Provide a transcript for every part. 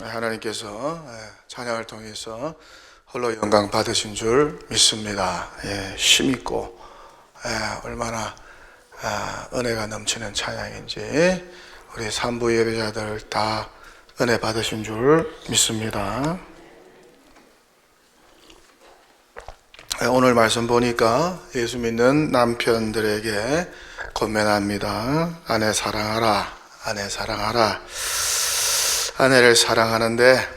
하나님께서 찬양을 통해서 홀로 영광 받으신 줄 믿습니다. 힘있고 얼마나 은혜가 넘치는 찬양인지 우리 산부 예배자들 다 은혜 받으신 줄 믿습니다. 오늘 말씀 보니까 예수 믿는 남편들에게 권면합니다. 아내 사랑하라, 아내 사랑하라. 아내를 사랑하는데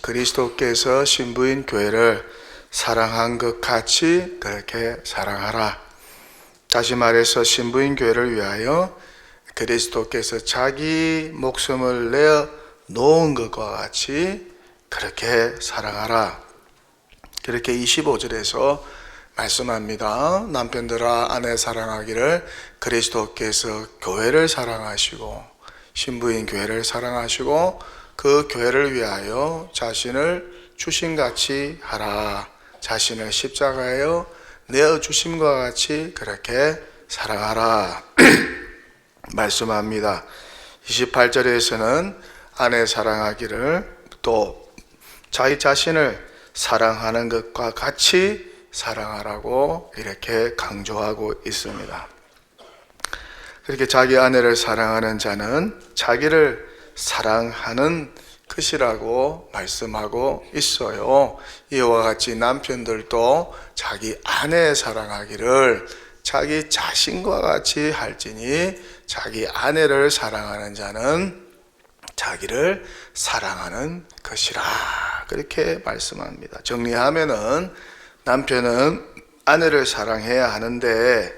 그리스도께서 신부인 교회를 사랑한 것 같이 그렇게 사랑하라. 다시 말해서 신부인 교회를 위하여 그리스도께서 자기 목숨을 내어 놓은 것과 같이 그렇게 사랑하라. 그렇게 25절에서 말씀합니다. 남편들아 아내 사랑하기를 그리스도께서 교회를 사랑하시고 신부인 교회를 사랑하시고 그 교회를 위하여 자신을 주심같이 하라. 자신을 십자가에 내어주심과 같이 그렇게 사랑하라 말씀합니다. 28절에서는 아내 사랑하기를 또 자기 자신을 사랑하는 것과 같이 사랑하라고 이렇게 강조하고 있습니다. 그렇게 자기 아내를 사랑하는 자는 자기를 사랑하는 것이라고 말씀하고 있어요. 이와 같이 남편들도 자기 아내 사랑하기를 자기 자신과 같이 할지니 자기 아내를 사랑하는 자는 자기를 사랑하는 것이라 그렇게 말씀합니다. 정리하면은 남편은 아내를 사랑해야 하는데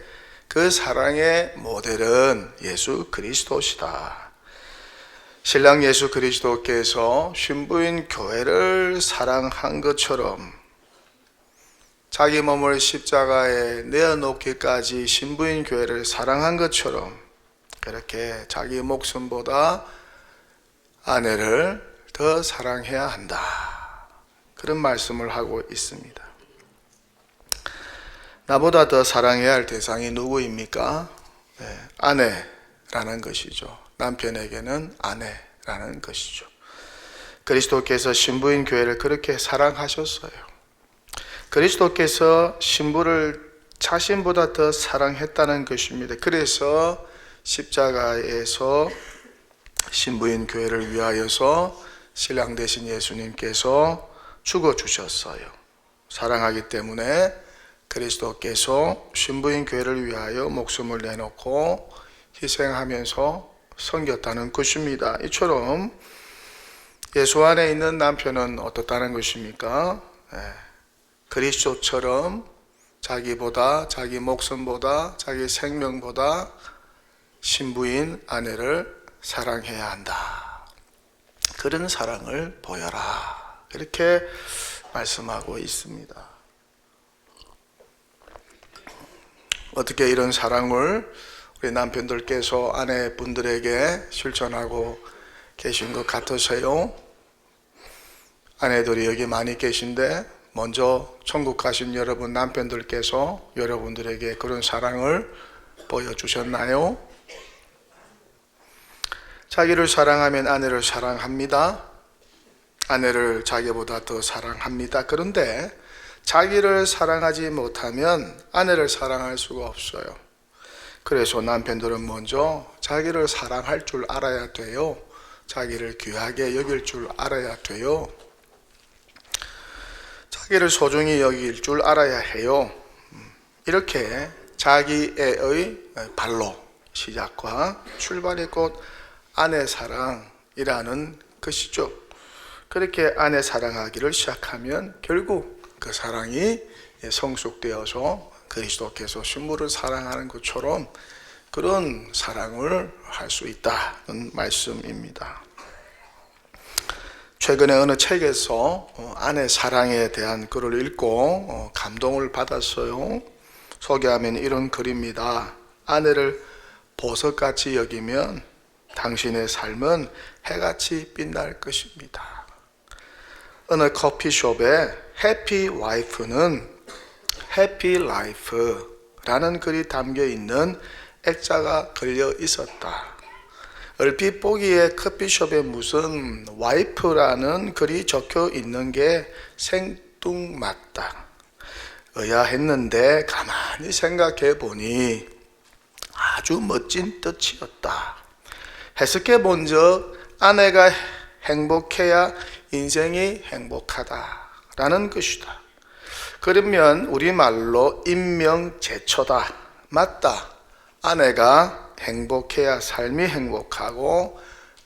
그 사랑의 모델은 예수 그리스도시다. 신랑 예수 그리스도께서 신부인 교회를 사랑한 것처럼 자기 몸을 십자가에 내어놓기까지 신부인 교회를 사랑한 것처럼 그렇게 자기 목숨보다 아내를 더 사랑해야 한다. 그런 말씀을 하고 있습니다. 나보다 더 사랑해야 할 대상이 누구입니까? 아내라는 것이죠. 남편에게는 아내라는 것이죠. 그리스도께서 신부인 교회를 그렇게 사랑하셨어요. 그리스도께서 신부를 자신보다 더 사랑했다는 것입니다. 그래서 십자가에서 신부인 교회를 위하여서 신랑 되신 예수님께서 죽어주셨어요. 사랑하기 때문에 그리스도께서 신부인 교회를 위하여 목숨을 내놓고 희생하면서 섬겼다는 것입니다. 이처럼 예수 안에 있는 남편은 어떻다는 것입니까? 그리스도처럼 자기보다, 자기 목숨보다, 자기 생명보다 신부인 아내를 사랑해야 한다. 그런 사랑을 보여라. 이렇게 말씀하고 있습니다. 어떻게 이런 사랑을 우리 남편들께서 아내분들에게 실천하고 계신 것 같으세요? 아내들이 여기 많이 계신데 먼저 천국 가신 여러분 남편들께서 여러분들에게 그런 사랑을 보여주셨나요? 자기를 사랑하면 아내를 사랑합니다. 아내를 자기보다 더 사랑합니다. 그런데 자기를 사랑하지 못하면 아내를 사랑할 수가 없어요. 그래서 남편들은 먼저 자기를 사랑할 줄 알아야 돼요. 자기를 귀하게 여길 줄 알아야 돼요. 자기를 소중히 여길 줄 알아야 해요. 이렇게 자기애의 발로 시작과 출발이 곧 아내 사랑이라는 것이죠. 그렇게 아내 사랑하기를 시작하면 결국 그 사랑이 성숙되어서 그리스도께서 신부를 사랑하는 것처럼 그런 사랑을 할 수 있다는 말씀입니다. 최근에 어느 책에서 아내 사랑에 대한 글을 읽고 감동을 받았어요. 소개하면 이런 글입니다. 아내를 보석같이 여기면 당신의 삶은 해같이 빛날 것입니다. 어느 커피숍에 해피 와이프는 해피 라이프라는 글이 담겨 있는 액자가 걸려 있었다. 얼핏 보기에 커피숍에 무슨 와이프라는 글이 적혀 있는 게 생뚱맞다 의아했는데 가만히 생각해 보니 아주 멋진 뜻이었다. 해석해 본 적 아내가 행복해야 인생이 행복하다라는 것이다. 그러면 우리말로 인명제초다. 맞다. 아내가 행복해야 삶이 행복하고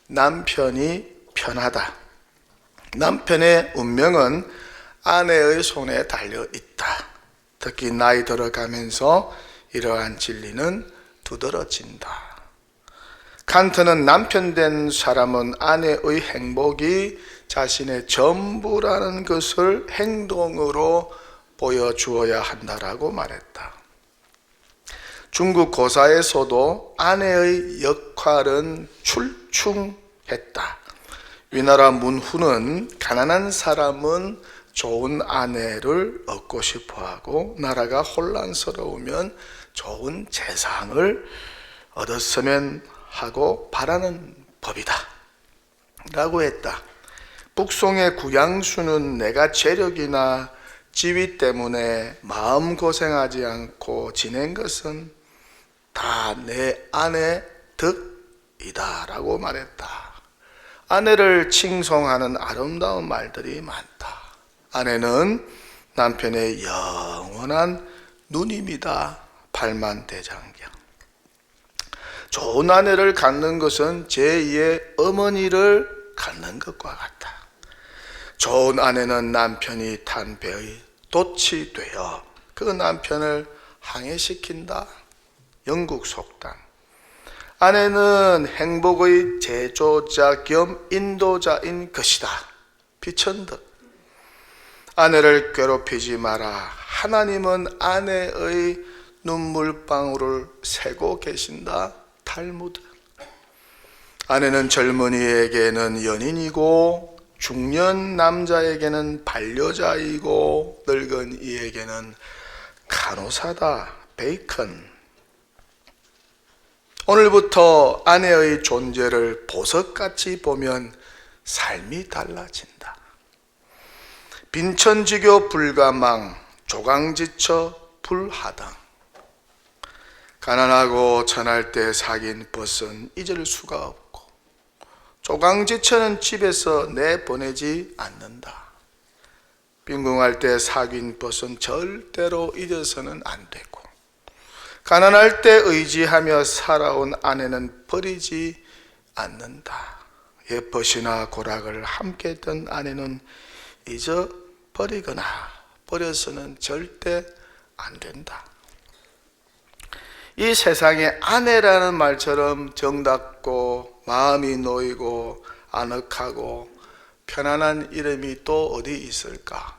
남편이 편하다. 남편의 운명은 아내의 손에 달려 있다. 특히 나이 들어가면서 이러한 진리는 두드러진다. 칸트는 남편 된 사람은 아내의 행복이 자신의 전부라는 것을 행동으로 보여주어야 한다라고 말했다. 중국 고사에서도 아내의 역할은 출중했다. 위나라 문후는 가난한 사람은 좋은 아내를 얻고 싶어하고 나라가 혼란스러우면 좋은 재상을 얻었으면 하고 바라는 법이다 라고 했다. 북송의 구양수는 내가 재력이나 지위 때문에 마음고생하지 않고 지낸 것은 다 내 아내 덕이다 라고 말했다. 아내를 칭송하는 아름다운 말들이 많다. 아내는 남편의 영원한 누님이다. 팔만대장경. 좋은 아내를 갖는 것은 제2의 어머니를 갖는 것과 같다. 좋은 아내는 남편이 탄 배의 돛이 되어 그 남편을 항해시킨다. 영국 속담. 아내는 행복의 제조자 겸 인도자인 것이다. 비천득. 아내를 괴롭히지 마라. 하나님은 아내의 눈물방울을 세고 계신다. 탈무드. 아내는 젊은이에게는 연인이고 중년 남자에게는 반려자이고 늙은 이에게는 간호사다. 베이컨. 오늘부터 아내의 존재를 보석같이 보면 삶이 달라진다. 빈천지교 불가망, 조강지처 불하당. 가난하고 천할 때 사귄 벗은 잊을 수가 없고 조강지처는 집에서 내보내지 않는다. 빈궁할 때 사귄 벗은 절대로 잊어서는 안 되고 가난할 때 의지하며 살아온 아내는 버리지 않는다. 옛벗이나 고락을 함께 했던 아내는 잊어버리거나 버려서는 절대 안 된다. 이 세상에 아내라는 말처럼 정답고 마음이 놓이고 아늑하고 편안한 이름이 또 어디 있을까?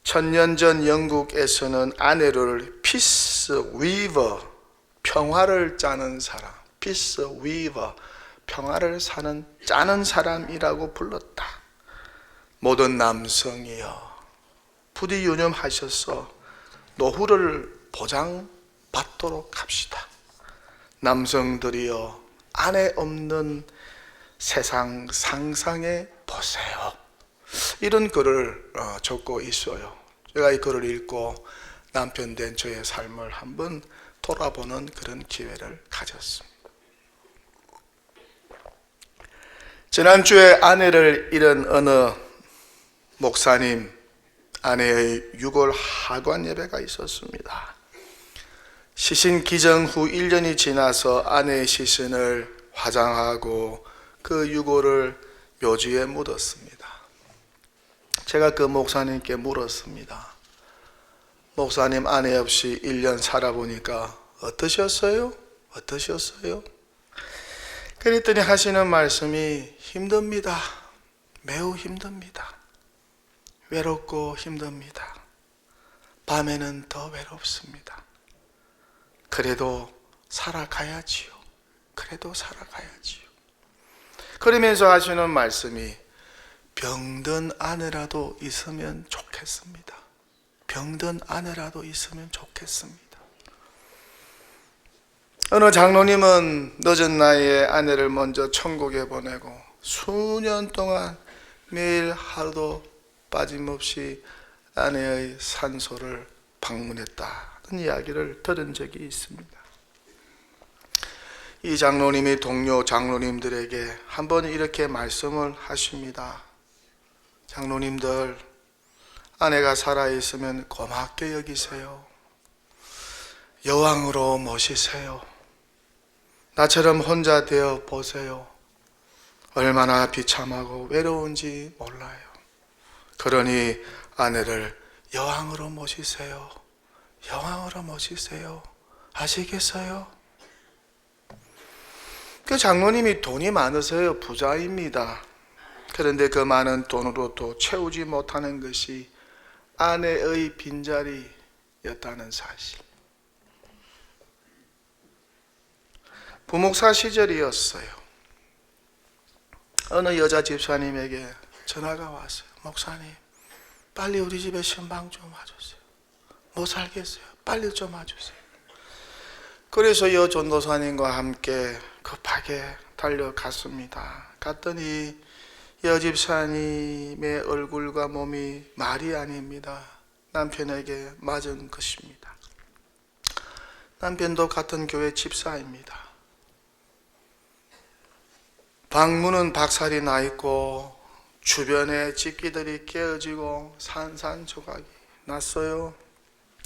1000년 전 영국에서는 아내를 피스 위버, 평화를 짜는 사람, 피스 위버, 평화를 짜는 사람이라고 불렀다. 모든 남성이여 부디 유념하셔서 노후를 보장받도록 합시다. 남성들이여 아내 없는 세상 상상해 보세요. 이런 글을 적고 있어요. 제가 이 글을 읽고 남편 된 저의 삶을 한번 돌아보는 그런 기회를 가졌습니다. 지난주에 아내를 잃은 어느 목사님 아내의 6월 하관 예배가 있었습니다. 시신 기정 후 1년이 지나서 아내의 시신을 화장하고 그 유골을 묘지에 묻었습니다. 제가 그 목사님께 물었습니다. 목사님, 아내 없이 1년 살아보니까 어떠셨어요? 어떠셨어요? 그랬더니 하시는 말씀이 힘듭니다. 매우 힘듭니다. 외롭고 힘듭니다. 밤에는 더 외롭습니다. 그래도 살아가야지요. 그래도 살아가야지요. 그러면서 하시는 말씀이 병든 아내라도 있으면 좋겠습니다. 병든 아내라도 있으면 좋겠습니다. 어느 장로님은 늦은 나이에 아내를 먼저 천국에 보내고 수년 동안 매일 하루도 빠짐없이 아내의 산소를 방문했다는 이야기를 들은 적이 있습니다. 이 장로님이 동료 장로님들에게 한번 이렇게 말씀을 하십니다. 장로님들, 아내가 살아있으면 고맙게 여기세요. 여왕으로 모시세요. 나처럼 혼자 되어 보세요. 얼마나 비참하고 외로운지 몰라요. 그러니 아내를 여왕으로 모시세요. 여왕으로 모시세요. 아시겠어요? 그 장로님이 돈이 많으세요. 부자입니다. 그런데 그 많은 돈으로도 채우지 못하는 것이 아내의 빈자리였다는 사실. 부목사 시절이었어요. 어느 여자 집사님에게 전화가 왔어요. 목사님, 빨리 우리 집에 신방 좀 와주세요. 못 살겠어요. 빨리 좀 와주세요. 그래서 여 전도사님과 함께 급하게 달려갔습니다. 갔더니 여 집사님의 얼굴과 몸이 말이 아닙니다. 남편에게 맞은 것입니다. 남편도 같은 교회 집사입니다. 방문은 박살이 나 있고 주변에 집기들이 깨어지고 산산조각이 났어요.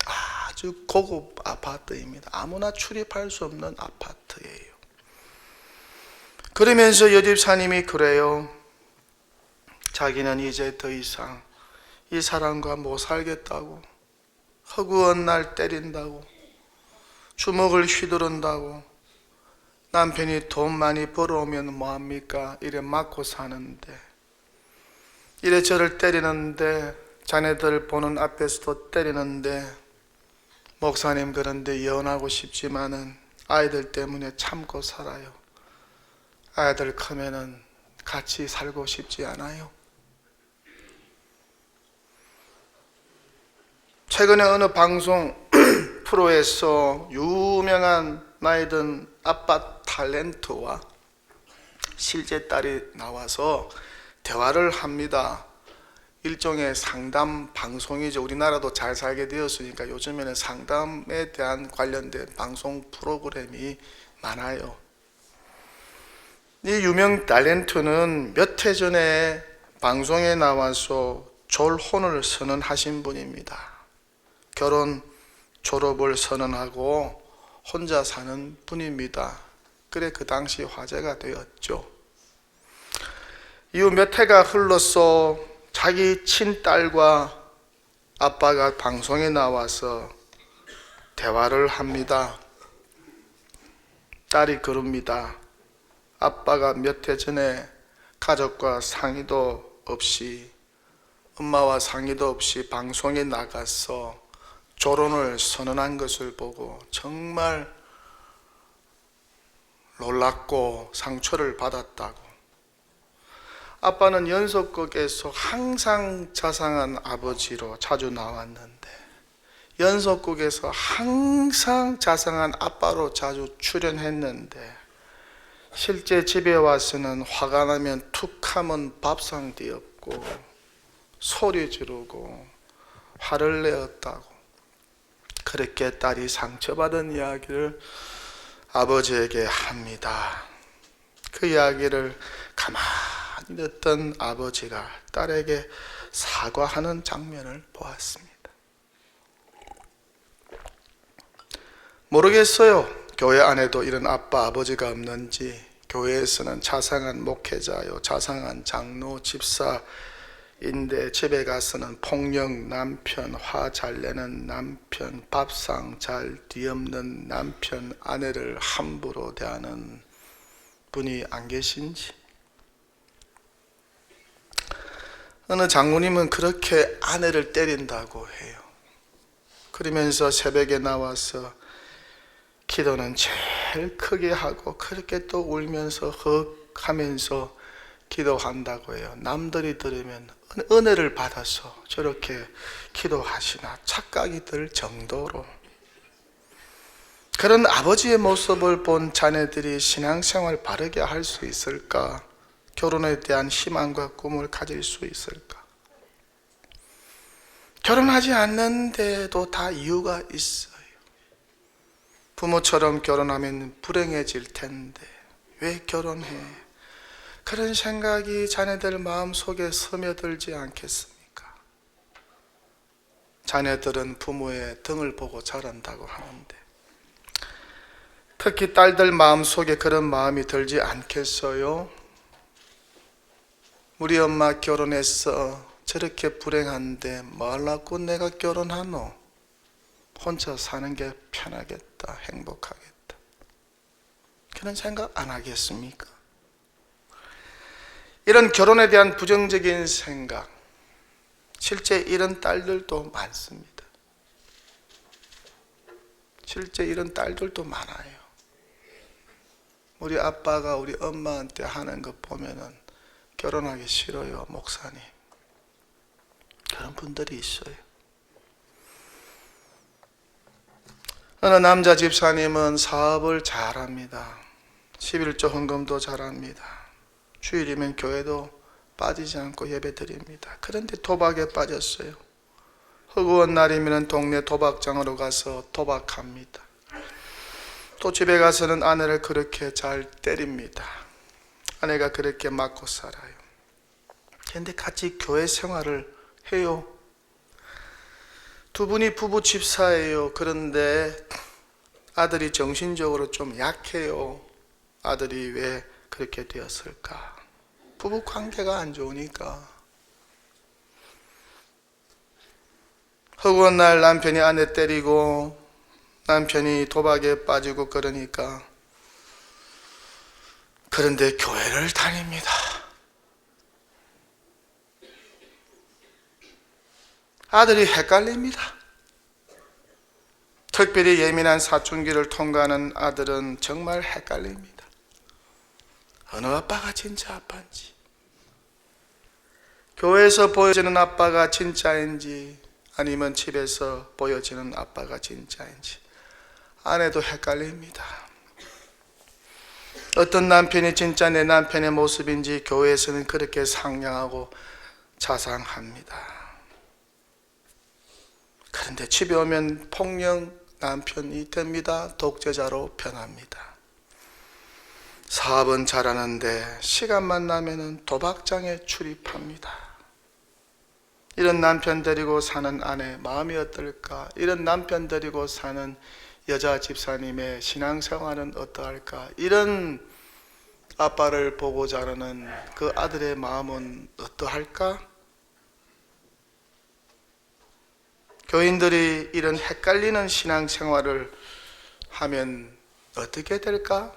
아주 고급 아파트입니다. 아무나 출입할 수 없는 아파트예요. 그러면서 여집사님이 그래요. 자기는 이제 더 이상 이 사람과 못 살겠다고, 허구한 날 때린다고, 주먹을 휘두른다고, 남편이 돈 많이 벌어오면 뭐합니까? 이래 맞고 사는데, 이래 저를 때리는데, 자네들 보는 앞에서도 때리는데, 목사님 그런데 이혼하고 싶지만은 아이들 때문에 참고 살아요. 아이들 크면은 같이 살고 싶지 않아요. 최근에 어느 방송 프로에서 유명한 나이든 아빠 탤런트와 실제 딸이 나와서 대화를 합니다. 일종의 상담 방송이죠. 우리나라도 잘 살게 되었으니까 요즘에는 상담에 대한 관련된 방송 프로그램이 많아요. 이 유명 탤런트는 몇 해 전에 방송에 나와서 졸혼을 선언하신 분입니다. 결혼 졸업을 선언하고 혼자 사는 분입니다. 그래 그 당시 화제가 되었죠. 이후 몇 해가 흘러서 자기 친딸과 아빠가 방송에 나와서 대화를 합니다. 딸이 그럽니다. 아빠가 몇 해 전에 가족과 상의도 없이, 엄마와 상의도 없이 방송에 나가서 졸혼을 선언한 것을 보고 정말 놀랐고 상처를 받았다고. 아빠는 연속극에서 항상 자상한 아버지로 자주 나왔는데, 연속극에서 항상 자상한 아빠로 자주 출연했는데, 실제 집에 와서는 화가 나면 툭 하면 밥상 뒤엎고 소리 지르고 화를 내었다고. 그렇게 딸이 상처받은 이야기를 아버지에게 합니다. 그 이야기를 가만히 듣던 아버지가 딸에게 사과하는 장면을 보았습니다. 모르겠어요. 교회 안에도 이런 아빠, 아버지가 없는지. 교회에서는 자상한 목회자요, 자상한 장로, 집사인데 집에 가서는 폭력 남편, 화 잘 내는 남편, 밥상 잘 뒤엎는 남편, 아내를 함부로 대하는 분이 안 계신지. 어느 장로님은 그렇게 아내를 때린다고 해요. 그러면서 새벽에 나와서 기도는 제일 크게 하고 그렇게 또 울면서 헉 하면서 기도한다고 해요. 남들이 들으면 은혜를 받아서 저렇게 기도하시나 착각이 들 정도로. 그런 아버지의 모습을 본 자녀들이 신앙생활 바르게 할 수 있을까? 결혼에 대한 희망과 꿈을 가질 수 있을까? 결혼하지 않는데도 다 이유가 있어요. 부모처럼 결혼하면 불행해질 텐데 왜 결혼해? 그런 생각이 자녀들 마음속에 스며들지 않겠습니까? 자녀들은 부모의 등을 보고 자란다고 하는데 특히 딸들 마음속에 그런 마음이 들지 않겠어요? 우리 엄마 결혼했어. 저렇게 불행한데 뭐 하려고 내가 결혼하노? 혼자 사는 게 편하겠다, 행복하겠다. 그런 생각 안 하겠습니까? 이런 결혼에 대한 부정적인 생각, 실제 이런 딸들도 많습니다. 실제 이런 딸들도 많아요. 우리 아빠가 우리 엄마한테 하는 거 보면은 결혼하기 싫어요, 목사님. 그런 분들이 있어요. 어느 남자 집사님은 사업을 잘합니다. 11조 헌금도 잘합니다. 주일이면 교회도 빠지지 않고 예배드립니다. 그런데 도박에 빠졌어요. 허구한 날이면 동네 도박장으로 가서 도박합니다. 또 집에 가서는 아내를 그렇게 잘 때립니다. 아내가 그렇게 맞고 살아요. 그런데 같이 교회 생활을 해요. 두 분이 부부 집사예요. 그런데 아들이 정신적으로 좀 약해요. 아들이 왜 그렇게 되었을까? 부부 관계가 안 좋으니까. 허구한 날 남편이 아내 때리고 남편이 도박에 빠지고 그러니까 그런데 교회를 다닙니다. 아들이 헷갈립니다. 특별히 예민한 사춘기를 통과하는 아들은 정말 헷갈립니다. 어느 아빠가 진짜 아빠인지, 교회에서 보여지는 아빠가 진짜인지 아니면 집에서 보여지는 아빠가 진짜인지 아내도 헷갈립니다. 어떤 남편이 진짜 내 남편의 모습인지 교회에서는 그렇게 상냥하고 자상합니다. 그런데 집에 오면 폭력 남편이 됩니다. 독재자로 변합니다. 사업은 잘하는데 시간만 나면 도박장에 출입합니다. 이런 남편 데리고 사는 아내 마음이 어떨까? 이런 남편 데리고 사는 여자 집사님의 신앙생활은 어떠할까? 이런 아빠를 보고 자라는 그 아들의 마음은 어떠할까? 교인들이 이런 헷갈리는 신앙생활을 하면 어떻게 될까?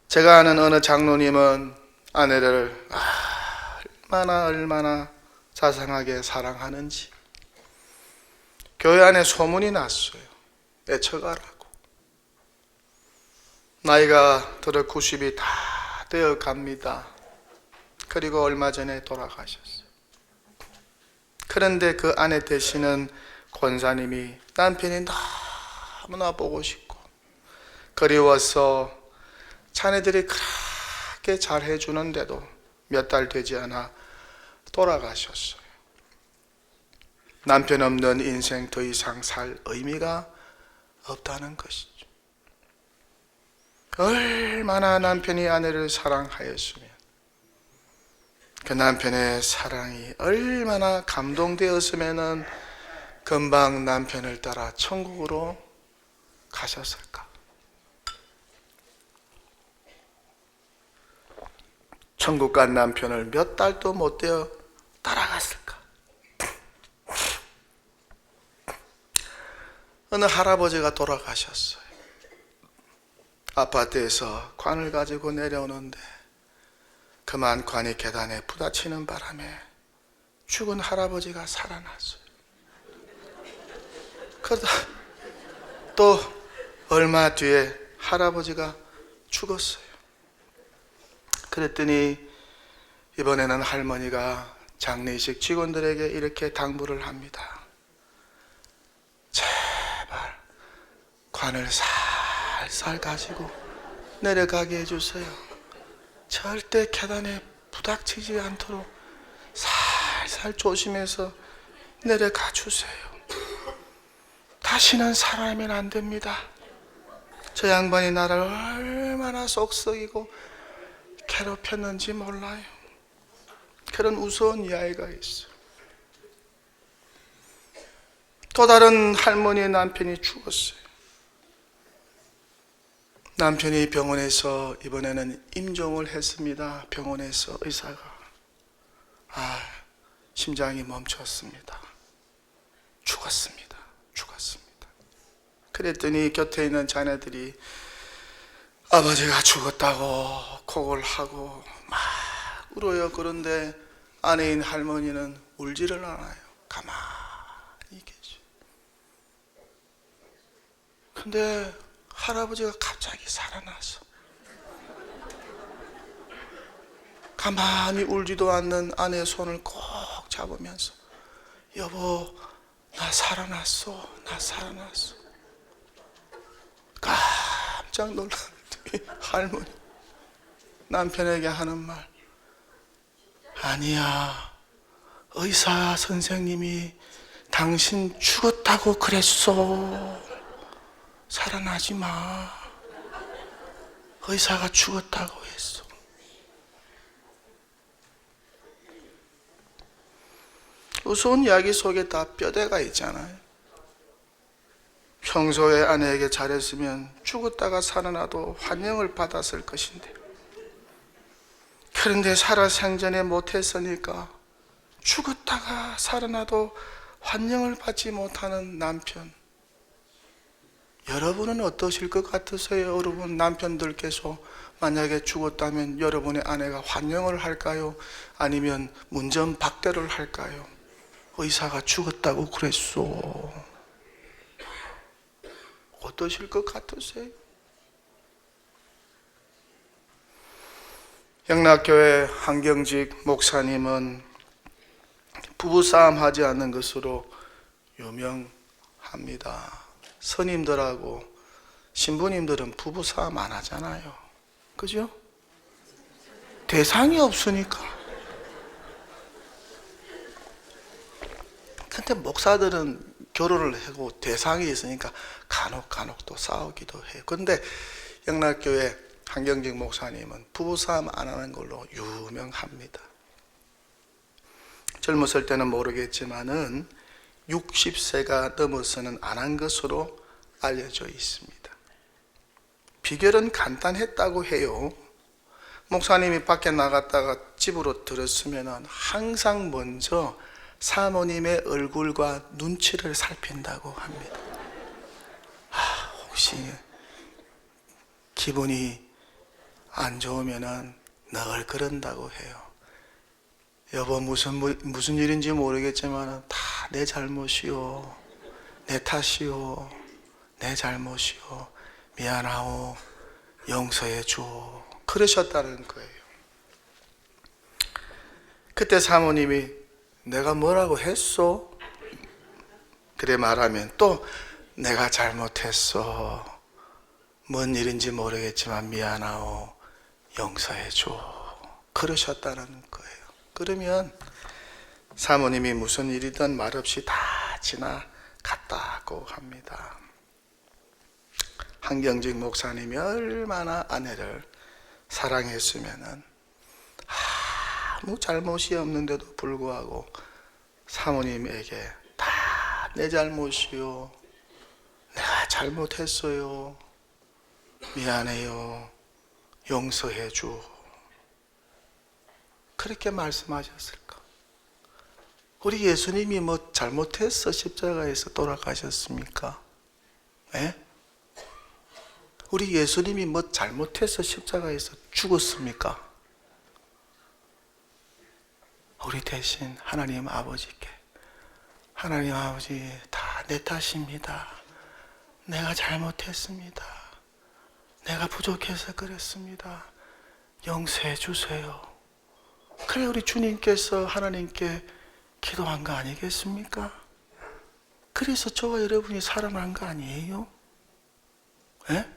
제가 아는 어느 장로님은 아내를 얼마나 자상하게 사랑하는지 교회 안에 소문이 났어요. 애처가라고. 나이가 들어 90이 다 되어 갑니다. 그리고 얼마 전에 돌아가셨어요. 그런데 그 아내 되시는 권사님이 남편이 너무나 보고 싶고 그리워서 자네들이 그렇게 잘 해주는데도 몇 달 되지 않아 돌아가셨어요. 남편 없는 인생 더 이상 살 의미가 없다는 것이죠. 얼마나 남편이 아내를 사랑하였으면 그 남편의 사랑이 얼마나 감동되었으면 금방 남편을 따라 천국으로 가셨을까? 천국 간 남편을 몇 달도 못 되어 따라갔을까? 어느 할아버지가 돌아가셨어요. 아파트에서 관을 가지고 내려오는데 그만 관이 계단에 부딪히는 바람에 죽은 할아버지가 살아났어요. 그러다 또 얼마 뒤에 할아버지가 죽었어요. 그랬더니 이번에는 할머니가 장례식 직원들에게 이렇게 당부를 합니다. 제발 관을 살살 가지고 내려가게 해주세요. 절대 계단에 부닥치지 않도록 살살 조심해서 내려가 주세요. 다시는 살아나면 안 됩니다. 저 양반이 나를 얼마나 쏙썩이고 괴롭혔는지 몰라요. 그런 우스운 이야기가 있어요. 또 다른 할머니의 남편이 죽었어요. 남편이 병원에서 이번에는 임종을 했습니다. 병원에서 의사가 심장이 멈췄습니다. 죽었습니다. 그랬더니 곁에 있는 자녀들이 아버지가 죽었다고 곡을 하고 막 울어요. 그런데 아내인 할머니는 울지를 않아요. 가만히 계셔. 근데 할아버지가 갑자기 살아나서 가만히 울지도 않는 아내의 손을 꼭 잡으면서 여보, 나 살아났어. 깜짝 놀랐더니 할머니 남편에게 하는 말, 아니야, 의사 선생님이 당신 죽었다고 그랬어. 살아나지 마. 의사가 죽었다고 했어. 우스운 이야기 속에 다 뼈대가 있잖아요. 평소에 아내에게 잘했으면 죽었다가 살아나도 환영을 받았을 것인데, 그런데 살아생전에 못했으니까 죽었다가 살아나도 환영을 받지 못하는 남편. 여러분은 어떠실 것 같으세요? 여러분 남편들께서 만약에 죽었다면 여러분의 아내가 환영을 할까요? 아니면 문전박대를 할까요? 의사가 죽었다고 그랬어. 어떠실 것 같으세요? 영락교회 한경직 목사님은 부부싸움 하지 않는 것으로 유명합니다. 스님들하고 신부님들은 부부싸움 안 하잖아요. 그죠? 대상이 없으니까. 근데 목사들은 결혼을 하고 대상이 있으니까 간혹 또 싸우기도 해요. 근데 영락교회 한경직 목사님은 부부싸움 안 하는 걸로 유명합니다. 젊었을 때는 모르겠지만은 60세가 넘어서는 안 한 것으로 알려져 있습니다. 비결은 간단했다고 해요. 목사님이 밖에 나갔다가 집으로 들었으면 항상 먼저 사모님의 얼굴과 눈치를 살핀다고 합니다. 혹시 기분이 안 좋으면 늘 그런다고 해요. 여보, 무슨 일인지 모르겠지만 다 내 잘못이요, 내 탓이요, 내 잘못이요, 미안하오, 용서해 줘, 그러셨다는 거예요. 그때 사모님이 내가 뭐라고 했어? 그래 말하면 또 내가 잘못했어, 뭔 일인지 모르겠지만 미안하오, 용서해 줘, 그러셨다는 거예요. 그러면 사모님이 무슨 일이든 말없이 다 지나갔다고 합니다. 한경직 목사님이 얼마나 아내를 사랑했으면은 아무 잘못이 없는데도 불구하고 사모님에게 다 내 잘못이요, 내가 잘못했어요, 미안해요, 용서해 줘, 그렇게 말씀하셨을까? 우리 예수님이 뭐 잘못해서 십자가에서 돌아가셨습니까? 예? 우리 예수님이 뭐 잘못해서 십자가에서 죽었습니까? 우리 대신 하나님 아버지께, 하나님 아버지, 다 내 탓입니다. 내가 잘못했습니다. 내가 부족해서 그랬습니다. 용서해 주세요. 그래 우리 주님께서 하나님께 기도한 거 아니겠습니까? 그래서 저와 여러분이 살아난 거 아니에요? 예?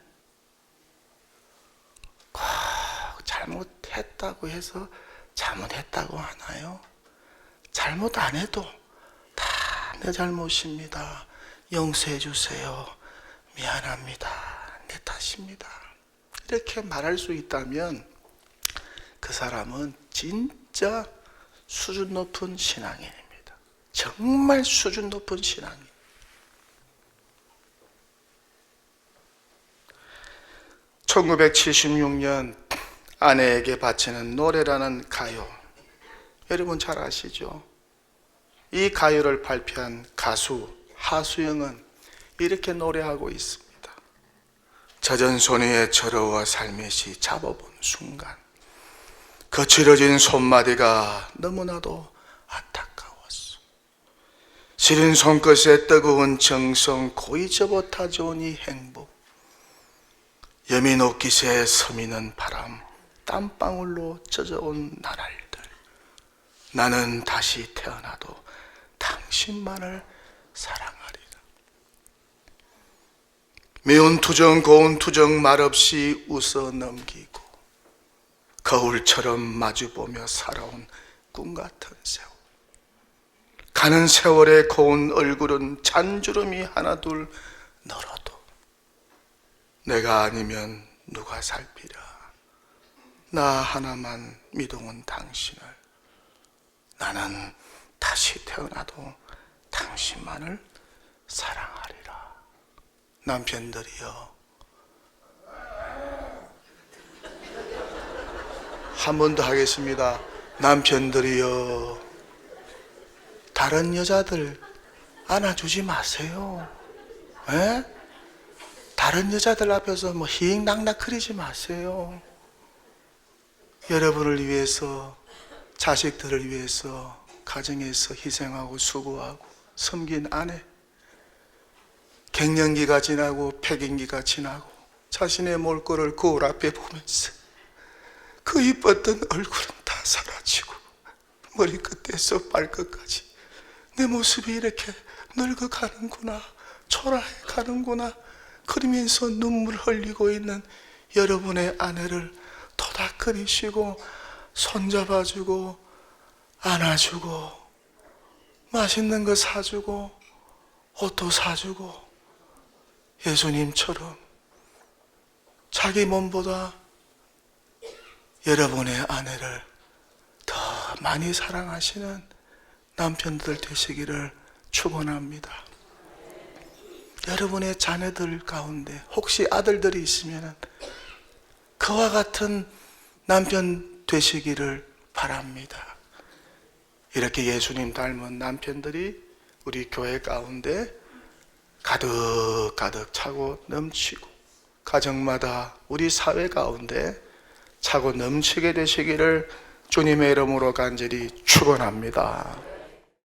꼭 잘못했다고 해서 잘못했다고 하나요? 잘못 안 해도 다 내 잘못입니다. 용서해 주세요. 미안합니다. 내 탓입니다. 이렇게 말할 수 있다면 그 사람은 진짜 수준 높은 신앙인입니다. 정말 수준 높은 신앙인. 1976년 아내에게 바치는 노래라는 가요. 여러분 잘 아시죠? 이 가요를 발표한 가수 하수영은 이렇게 노래하고 있습니다. 젖은 손 위에 저러와 살며시 잡아본 순간 거칠어진 손마디가 너무나도 안타까웠어. 시린 손끝에 뜨거운 정성 고이 접어 타져온 이 행복, 여민 옷깃에 서미는 바람 땀방울로 젖어온 나날들, 나는 다시 태어나도 당신만을 사랑하리라. 미운 투정 고운 투정 말없이 웃어 넘기고 거울처럼 마주보며 살아온 꿈같은 세월, 가는 세월의 고운 얼굴은 잔주름이 하나둘 늘어도 내가 아니면 누가 살피랴. 나 하나만 믿어온 당신을, 나는 다시 태어나도 당신만을 사랑하리라. 남편들이여, 한 번 더 하겠습니다. 남편들이여, 다른 여자들 안아주지 마세요. 에? 다른 여자들 앞에서 뭐 희익낙낙거리지 마세요. 여러분을 위해서, 자식들을 위해서 가정에서 희생하고 수고하고 섬긴 아내, 갱년기가 지나고 폐경기가 지나고 자신의 몰골을 거울 앞에 보면서 그 이뻤던 얼굴은 다 사라지고 머리끝에서 발끝까지 내 모습이 이렇게 늙어가는구나, 초라해 가는구나 그러면서 눈물 흘리고 있는 여러분의 아내를 토닥거리시고 손잡아주고 안아주고 맛있는 거 사주고 옷도 사주고 예수님처럼 자기 몸보다 여러분의 아내를 더 많이 사랑하시는 남편들 되시기를 축원합니다. 여러분의 자녀들 가운데 혹시 아들들이 있으면 그와 같은 남편 되시기를 바랍니다. 이렇게 예수님 닮은 남편들이 우리 교회 가운데 가득가득 차고 넘치고 가정마다 우리 사회 가운데 차고 넘치게 되시기를 주님의 이름으로 간절히 축원합니다.